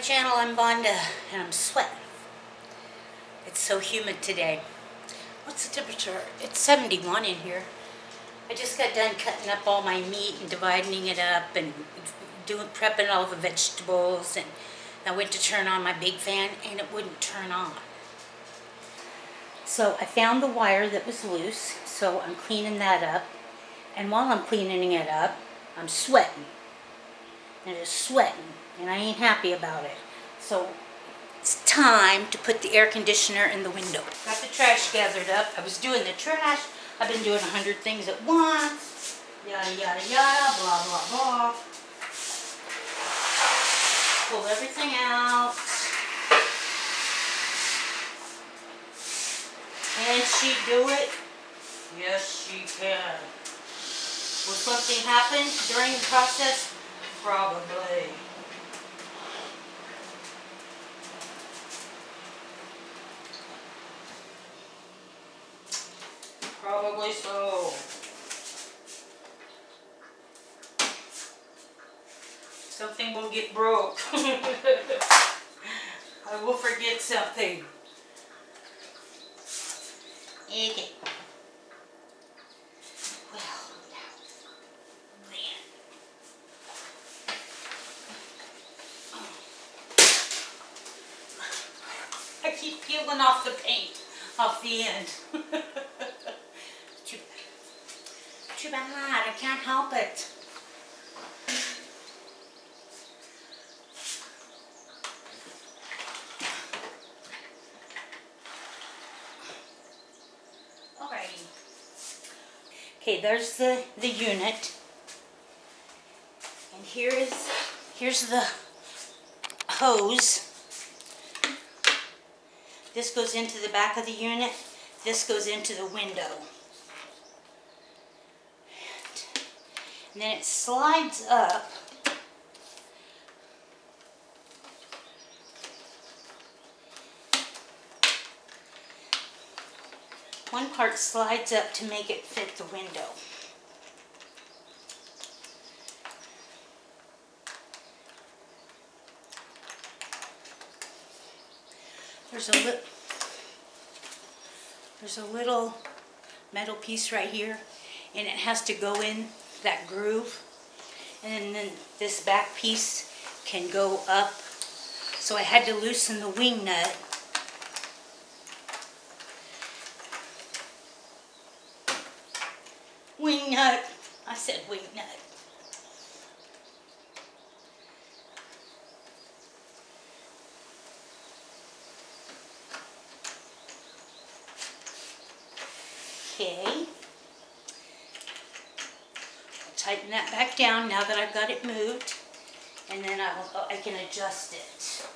channel. I'm Vonda and I'm sweating. It's so humid today. What's the temperature? It's 71 in here. I just got done cutting up all my meat and dividing it up and prepping all the vegetables, and I went to turn on my big fan and it wouldn't turn on. So I found the wire that was loose, so I'm cleaning that up. And while I'm cleaning it up, I'm sweating. And it's sweating, and I ain't happy about it. So it's time to put the air conditioner in the window. Got the trash gathered up. I was doing the trash. I've been doing 100 things at once. Yada, yada, yada, blah, blah, blah. Pull everything out. Can she do it? Yes, she can. Will something happen during the process? Probably. Probably so. Something will get broke. I will forget something. Okay. Well, man. I keep peeling off the paint off the end. Too bad. I can't help it. Alrighty. Okay, there's the unit. And here's the hose. This goes into the back of the unit. This goes into the window. And then it slides up. One part slides up to make it fit the window. There's a little metal piece right here, and it has to go in that groove, and then this back piece can go up. So I had to loosen the wing nut. Wing nut. I said wing nut. Okay. Tighten that back down now that I've got it moved, and then I can adjust it.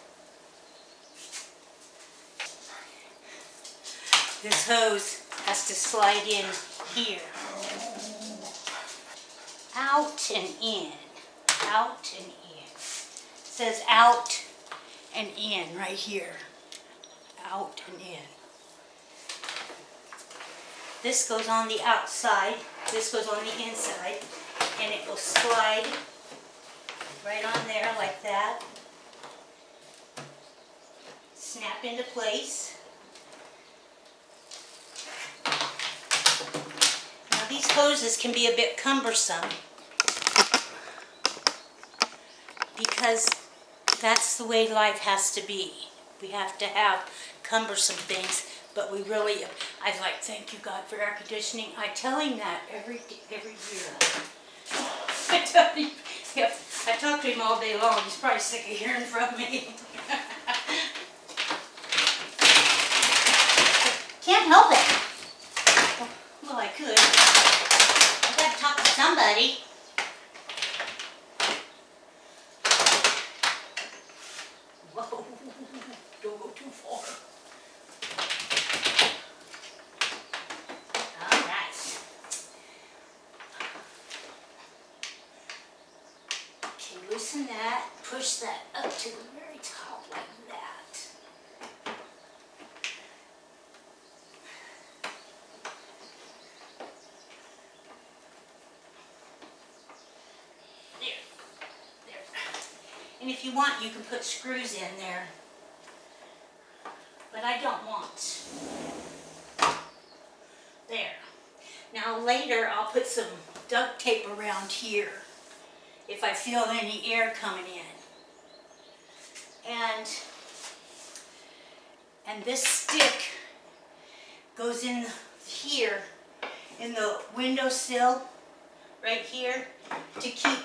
This hose has to slide in here. Out and in. Out and in. It says out and in right here. Out and in. This goes on the outside. This goes on the inside. And it will slide right on there like that. Snap into place. Now these hoses can be a bit cumbersome because that's the way life has to be. We have to have cumbersome things, but we really, I like, thank you God for air conditioning. I tell him that every year. I tell him, yep, I talk to him all day long. He's probably sick of hearing from me. Can't help it. Well, I could. I gotta talk to somebody. Whoa, don't go too far. All right. Okay, loosen that. Push that up to the very top like that. And if you want, you can put screws in there. But I don't want. There. Now later I'll put some duct tape around here if I feel any air coming in. And this stick goes in here in the windowsill right here to keep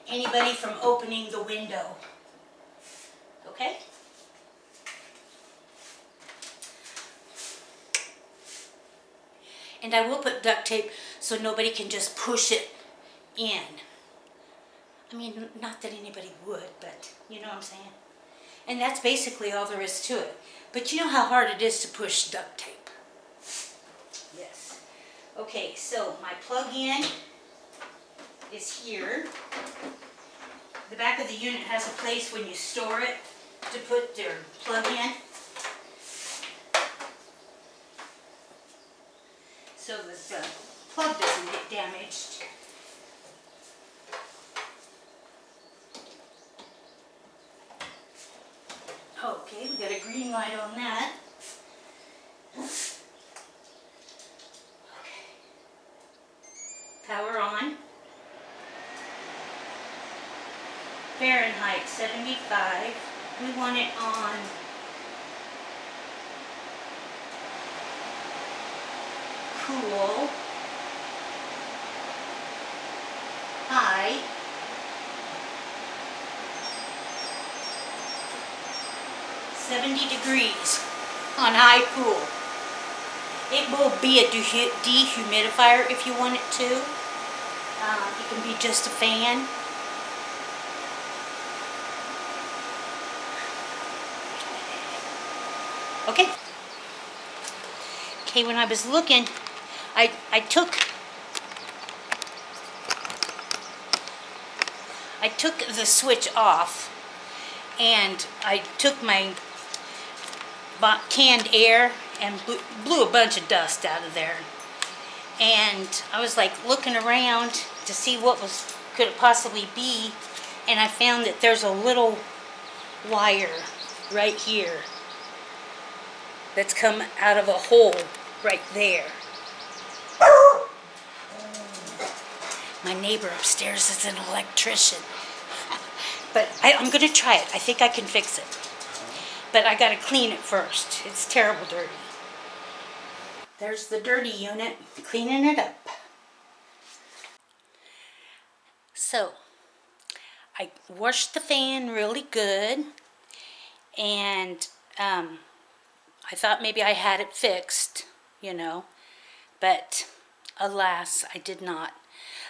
anybody from opening the window. Okay? And I will put duct tape so nobody can just push it in. I mean, not that anybody would, but you know what I'm saying? And that's basically all there is to it. But you know how hard it is to push duct tape. Yes. Okay, so my plug-in is here. The back of the unit has a place when you store it to put their plug-in. So this plug doesn't get damaged. Okay, we got a green light on that. Okay. Power on. Fahrenheit 75. We want it on cool, high, 70 degrees on high cool. It will be a dehumidifier if you want it to. It can be just a fan. Okay. Okay, when I was looking, I took the switch off, and I took my canned air and blew a bunch of dust out of there. And I was like looking around to see what could it possibly be, and I found that there's a little wire right here that's come out of a hole right there. My neighbor upstairs is an electrician. But I'm going to try it. I think I can fix it. But I got to clean it first. It's terrible dirty. There's the dirty unit, cleaning it up. So, I washed the fan really good. And I thought maybe I had it fixed, you know. But alas, I did not.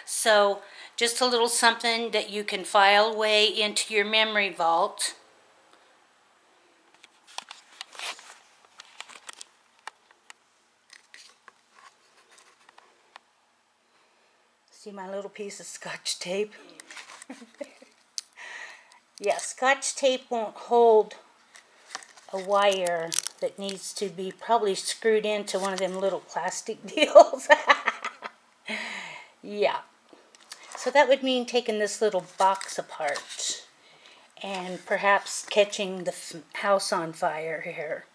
So, just a little something that you can file away into your memory vault. See my little piece of Scotch tape? Yeah, Scotch tape won't hold a wire that needs to be probably screwed into one of them little plastic deals. Yeah. So that would mean taking this little box apart and perhaps catching the house on fire here.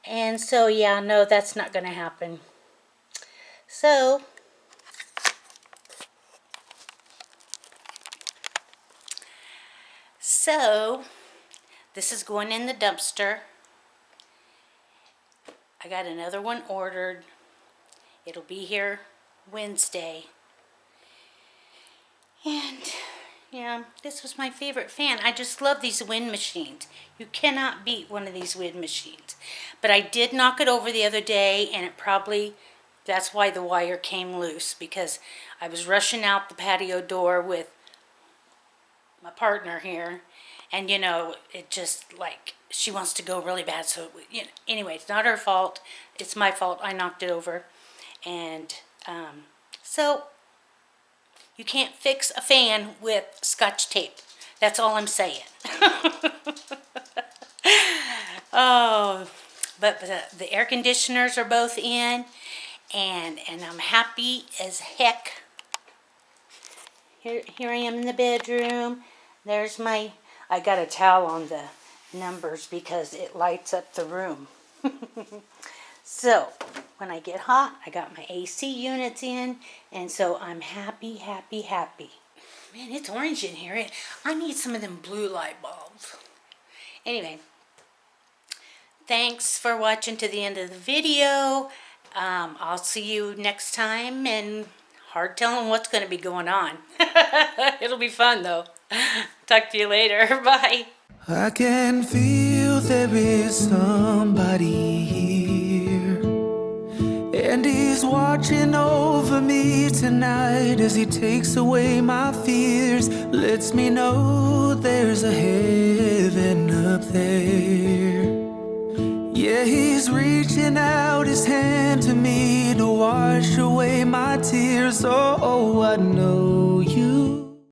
And so, yeah, no, that's not going to happen. So, this is going in the dumpster. I got another one ordered. It'll be here Wednesday. And yeah, this was my favorite fan. I just love these wind machines. You cannot beat one of these wind machines. But I did knock it over the other day, and that's why the wire came loose, because I was rushing out the patio door with my partner here, and you know, it just like, she wants to go really bad, so you know, anyway, it's not her fault, it's my fault. I knocked it over. And so you can't fix a fan with Scotch tape. That's all I'm saying. Oh, but the air conditioners are both in, and I'm happy as heck. Here I am in the bedroom. There's my I got a towel on the numbers because it lights up the room. So, when I get hot, I got my AC units in, and so I'm happy, happy, happy. Man, it's orange in here. I need some of them blue light bulbs. Anyway, thanks for watching to the end of the video. I'll see you next time, and hard telling what's going to be going on. It'll be fun, though. Talk to you later. Bye. I can feel there is somebody here, and he's watching over me tonight as he takes away my fears, lets me know there's a heaven up there. Yeah, he's reaching out his hand to me to wash away my tears. Oh, I know you